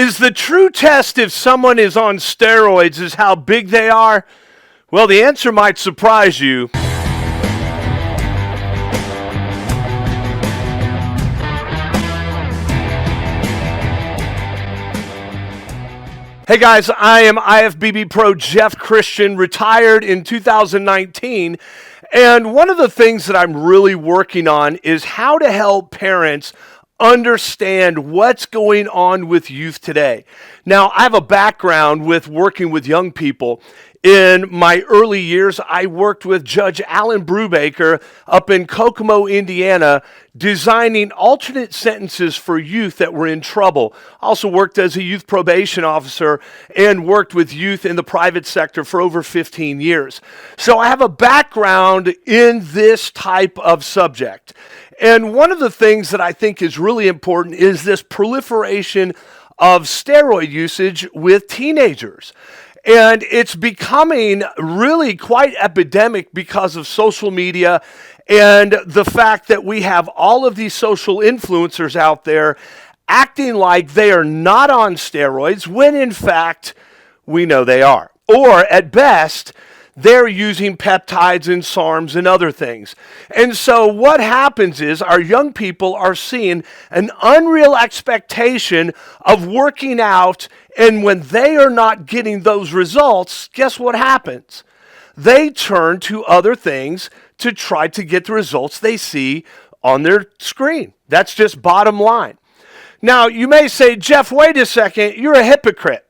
Is the true test if someone is on steroids is how big they are? Well, the answer might surprise you. Hey guys, I am IFBB Pro Jeff Christian, retired in 2019. And one of the things that I'm really working on is how to help parents understand what's going on with youth today. Now, I have a background with working with young people. In my early years, I worked with Judge Alan Brubaker up in Kokomo, Indiana, designing alternate sentences for youth that were in trouble. Also worked as a youth probation officer and worked with youth in the private sector for over 15 years. So I have a background in this type of subject. And one of the things that I think is really important is this proliferation of steroid usage with teenagers. And it's becoming really quite epidemic because of social media and the fact that we have all of these social influencers out there acting like they are not on steroids when in fact we know they are. Or at best, they're using peptides and SARMs and other things. And so what happens is our young people are seeing an unreal expectation of working out, and when they are not getting those results, guess what happens? They turn to other things to try to get the results they see on their screen. That's just bottom line. Now, you may say, Jeff, wait a second, you're a hypocrite.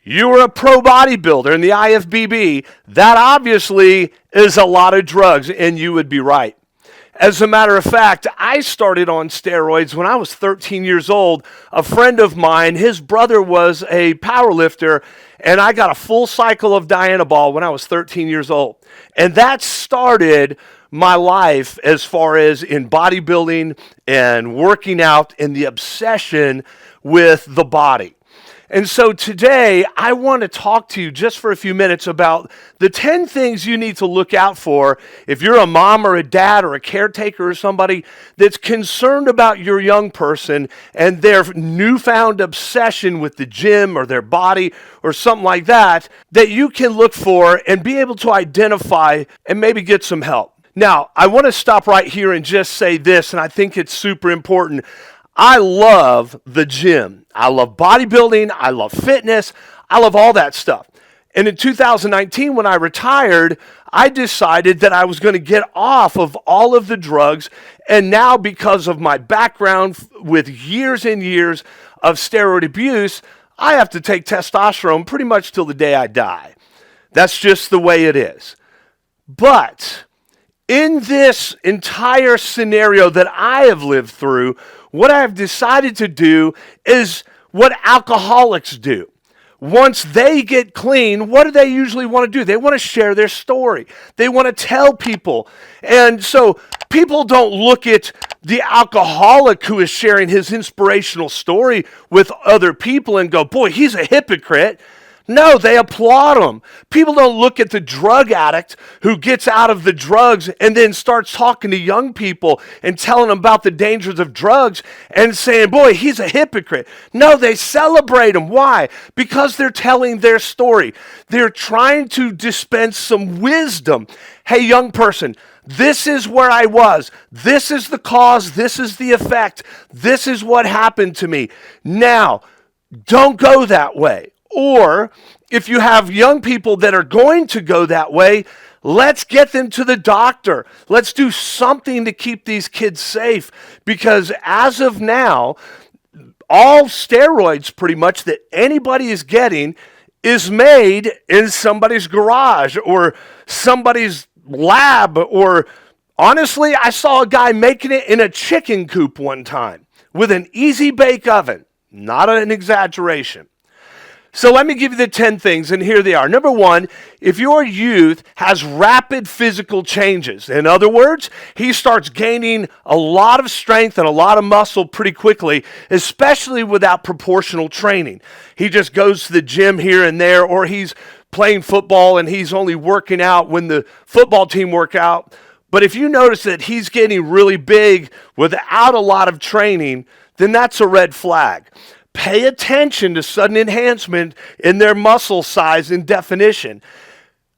You were a pro bodybuilder in the IFBB. That obviously is a lot of drugs, and you would be right. As a matter of fact, I started on steroids when I was 13 years old. A friend of mine, his brother was a power lifter, and I got a full cycle of Dianabol when I was 13 years old. And that started my life as far as in bodybuilding and working out and the obsession with the body. And so today, I want to talk to you just for a few minutes about the 10 things you need to look out for if you're a mom or a dad or a caretaker or somebody that's concerned about your young person and their newfound obsession with the gym or their body or something like that, that you can look for and be able to identify and maybe get some help. Now, I want to stop right here and just say this, and I think it's super important. I love the gym. I love bodybuilding. I love fitness. I love all that stuff. And in 2019, when I retired, I decided that I was going to get off of all of the drugs. And now, because of my background with years and years of steroid abuse, I have to take testosterone pretty much till the day I die. That's just the way it is. But in this entire scenario that I have lived through, what I've decided to do is what alcoholics do. Once they get clean, what do they usually want to do? They want to share their story. They want to tell people. And so people don't look at the alcoholic who is sharing his inspirational story with other people and go, boy, he's a hypocrite. No, they applaud them. People don't look at the drug addict who gets out of the drugs and then starts talking to young people and telling them about the dangers of drugs and saying, boy, he's a hypocrite. No, they celebrate him. Why? Because they're telling their story. They're trying to dispense some wisdom. Hey, young person, this is where I was. This is the cause. This is the effect. This is what happened to me. Now, don't go that way. Or if you have young people that are going to go that way, let's get them to the doctor. Let's do something to keep these kids safe. Because as of now, all steroids pretty much that anybody is getting is made in somebody's garage or somebody's lab. Or honestly, I saw a guy making it in a chicken coop one time with an easy bake oven. Not an exaggeration. So let me give you the 10 things, and here they are. Number one, if your youth has rapid physical changes, in other words, he starts gaining a lot of strength and a lot of muscle pretty quickly, especially without proportional training. He just goes to the gym here and there, or he's playing football and he's only working out when the football team work out. But if you notice that he's getting really big without a lot of training, then that's a red flag. Pay attention to sudden enhancement in their muscle size and definition.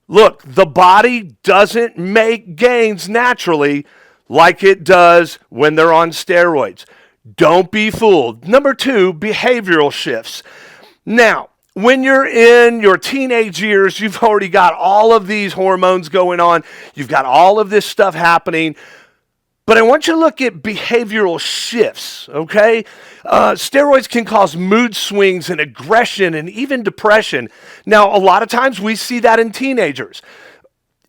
Look, the body doesn't make gains naturally like it does when they're on steroids. Don't be fooled. Number 2, behavioral shifts. Now, when you're in your teenage years, you've already got all of these hormones going on. You've got all of this stuff happening. But I want you to look at behavioral shifts, okay? Steroids can cause mood swings and aggression and even depression. Now, a lot of times we see that in teenagers.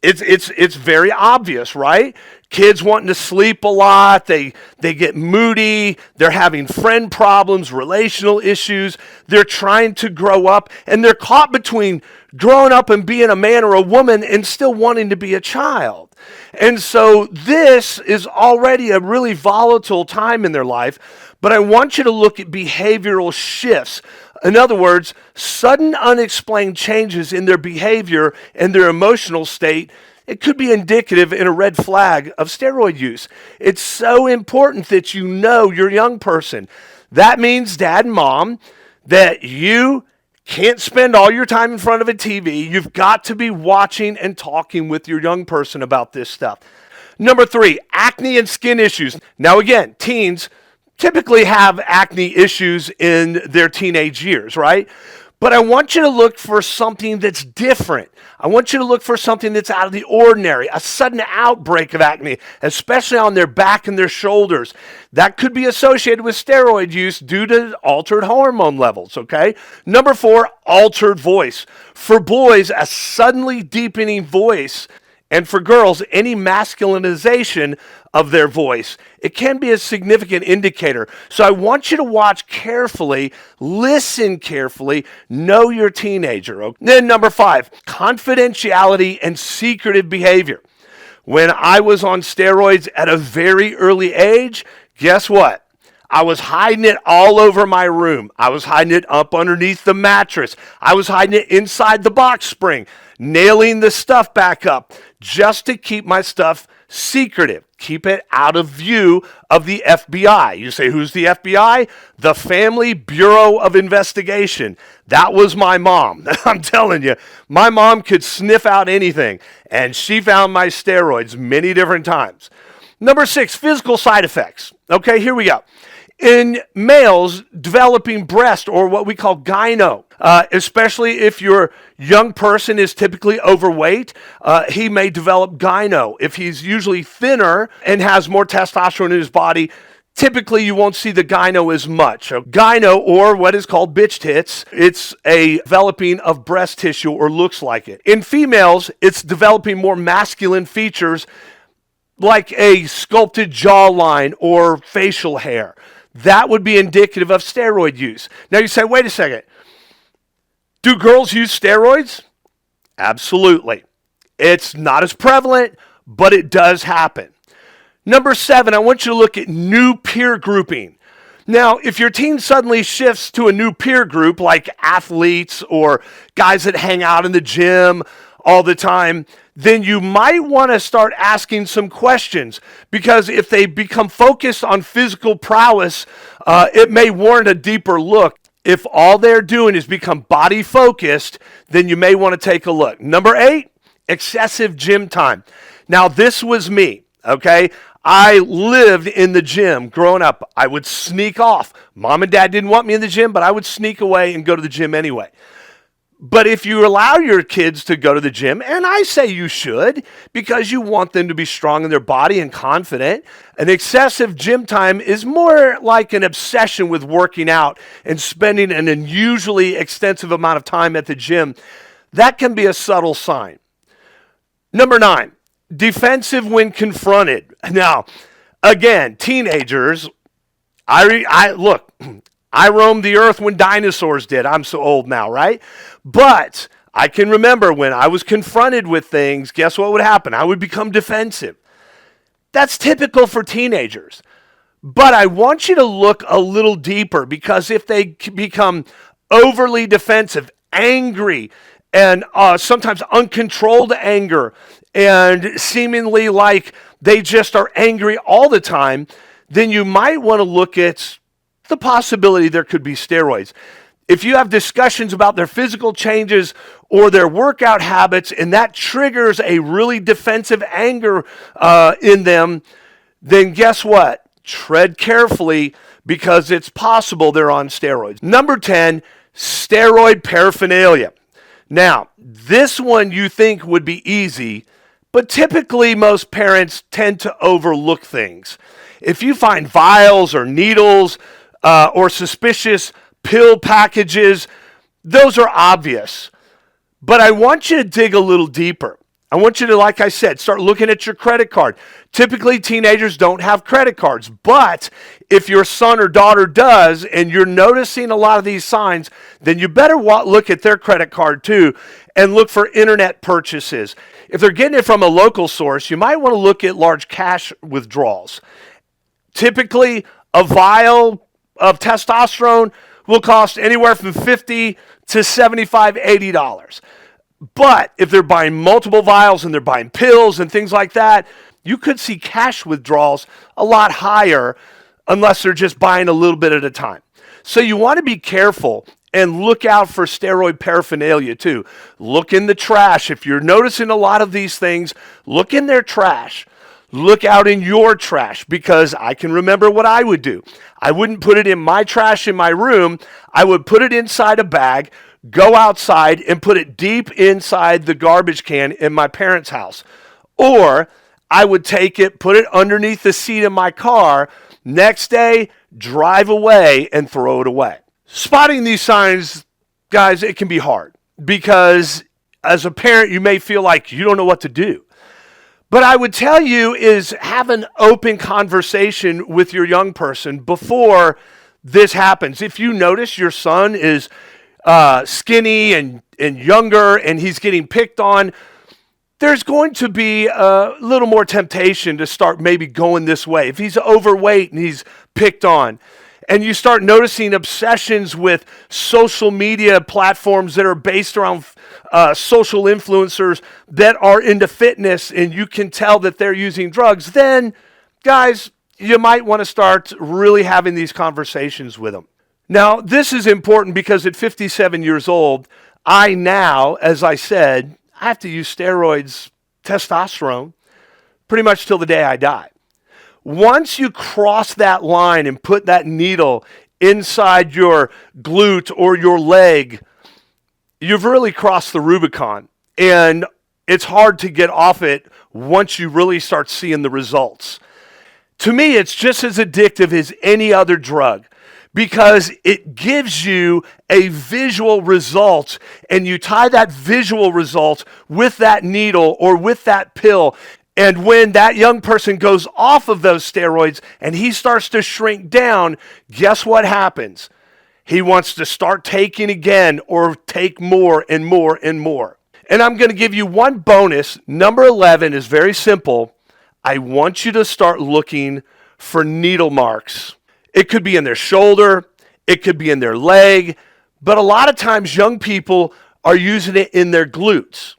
It's very obvious, right? Kids wanting to sleep a lot, they get moody, they're having friend problems, relational issues, they're trying to grow up, and they're caught between growing up and being a man or a woman and still wanting to be a child. And so this is already a really volatile time in their life, but I want you to look at behavioral shifts. In other words, sudden unexplained changes in their behavior and their emotional state. It could be indicative in a red flag of steroid use. It's so important that you know your young person. That means, dad and mom, that you can't spend all your time in front of a TV. You've got to be watching and talking with your young person about this stuff. Number 3, acne and skin issues. Now again, teens typically have acne issues in their teenage years, right? But I want you to look for something that's different. I want you to look for something that's out of the ordinary, a sudden outbreak of acne, especially on their back and their shoulders. That could be associated with steroid use due to altered hormone levels, okay? Number 4, altered voice. For boys, a suddenly deepening voice, and for girls, any masculinization of their voice. It can be a significant indicator. So I want you to watch carefully, listen carefully, know your teenager. Okay? Then number 5, confidentiality and secretive behavior. When I was on steroids at a very early age, guess what? I was hiding it all over my room. I was hiding it up underneath the mattress. I was hiding it inside the box spring, nailing the stuff back up just to keep my stuff secretive. Keep it out of view of the FBI. You say, who's the FBI? The Family Bureau of Investigation. That was my mom. I'm telling you, my mom could sniff out anything, and she found my steroids many different times. Number 6, physical side effects. Okay, here we go. In males, developing breast, or what we call gyno, especially if your young person is typically overweight, he may develop gyno. If he's usually thinner and has more testosterone in his body, typically you won't see the gyno as much. Gyno, or what is called bitch tits, it's a developing of breast tissue, or looks like it. In females, it's developing more masculine features like a sculpted jawline or facial hair. That would be indicative of steroid use. Now you say, wait a second. Do girls use steroids? Absolutely. It's not as prevalent, but it does happen. Number 7, I want you to look at new peer grouping. Now, if your teen suddenly shifts to a new peer group, like athletes or guys that hang out in the gym all the time, then you might want to start asking some questions, because if they become focused on physical prowess, it may warrant a deeper look. If all they're doing is become body focused, then you may want to take a look. Number 8, excessive gym time. Now, this was me, okay? I lived in the gym growing up. I would sneak off. Mom and dad didn't want me in the gym, but I would sneak away and go to the gym anyway. But if you allow your kids to go to the gym, and I say you should, because you want them to be strong in their body and confident, an excessive gym time is more like an obsession with working out and spending an unusually extensive amount of time at the gym. That can be a subtle sign. Number 9, defensive when confronted. Now, again, teenagers, look, I roamed the earth when dinosaurs did. I'm so old now, right? But I can remember when I was confronted with things, guess what would happen? I would become defensive. That's typical for teenagers. But I want you to look a little deeper, because if they become overly defensive, angry, and sometimes uncontrolled anger, and seemingly like they just are angry all the time, then you might want to look at the possibility there could be steroids. If you have discussions about their physical changes or their workout habits, and that triggers a really defensive anger in them, then guess what? Tread carefully, because it's possible they're on steroids. Number 10, steroid paraphernalia. Now, this one you think would be easy, but typically most parents tend to overlook things. If you find vials or needles or suspicious pill packages, those are obvious. But I want you to dig a little deeper. I want you to, like I said, start looking at your credit card. Typically, teenagers don't have credit cards, but if your son or daughter does, and you're noticing a lot of these signs, then you better look at their credit card too, and look for internet purchases. If they're getting it from a local source, you might want to look at large cash withdrawals. Typically, a vial of testosterone will cost anywhere from $50 to $75, $80. But if they're buying multiple vials and they're buying pills and things like that, you could see cash withdrawals a lot higher unless they're just buying a little bit at a time. So you want to be careful and look out for steroid paraphernalia too. Look in the trash. If you're noticing a lot of these things, look in their trash. Look out in your trash, because I can remember what I would do. I wouldn't put it in my trash in my room. I would put it inside a bag, go outside and put it deep inside the garbage can in my parents' house. Or I would take it, put it underneath the seat of my car, next day, drive away and throw it away. Spotting these signs, guys, it can be hard, because as a parent, you may feel like you don't know what to do. But I would tell you is have an open conversation with your young person before this happens. If you notice your son is skinny and younger and he's getting picked on, there's going to be a little more temptation to start maybe going this way. If he's overweight and he's picked on, and you start noticing obsessions with social media platforms that are based around social influencers that are into fitness, and you can tell that they're using drugs, then, guys, you might want to start really having these conversations with them. Now, this is important because at 57 years old, I now, as I said, I have to use steroids, testosterone, pretty much till the day I die. Once you cross that line and put that needle inside your glute or your leg, you've really crossed the Rubicon. And it's hard to get off it once you really start seeing the results. To me, it's just as addictive as any other drug, because it gives you a visual result, and you tie that visual result with that needle or with that pill. And when that young person goes off of those steroids and he starts to shrink down, guess what happens? He wants to start taking again, or take more and more and more. And I'm going to give you one bonus. Number 11 is very simple. I want you to start looking for needle marks. It could be in their shoulder, it could be in their leg, but a lot of times young people are using it in their glutes.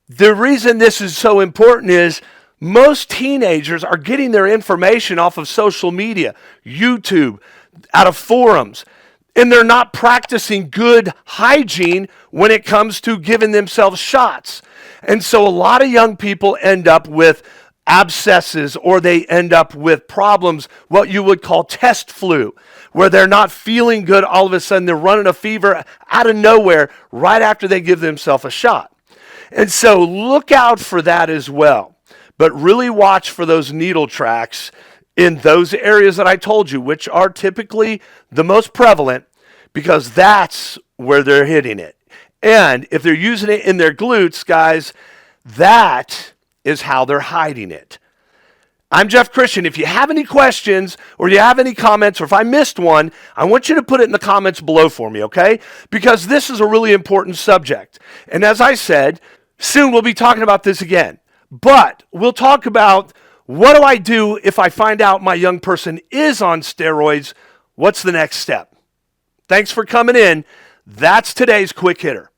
The reason this is so important is most teenagers are getting their information off of social media, YouTube, out of forums, and they're not practicing good hygiene when it comes to giving themselves shots. And so a lot of young people end up with abscesses, or they end up with problems, what you would call test flu, where they're not feeling good. All of a sudden, they're running a fever out of nowhere right after they give themselves a shot. And so look out for that as well. But really watch for those needle tracks in those areas that I told you, which are typically the most prevalent, because that's where they're hitting it. And if they're using it in their glutes, guys, that is how they're hiding it. I'm Jeff Christian. If you have any questions or you have any comments, or if I missed one, I want you to put it in the comments below for me, okay? Because this is a really important subject. And as I said, soon we'll be talking about this again. But we'll talk about, what do I do if I find out my young person is on steroids? What's the next step? Thanks for coming in. That's today's Quick Hitter.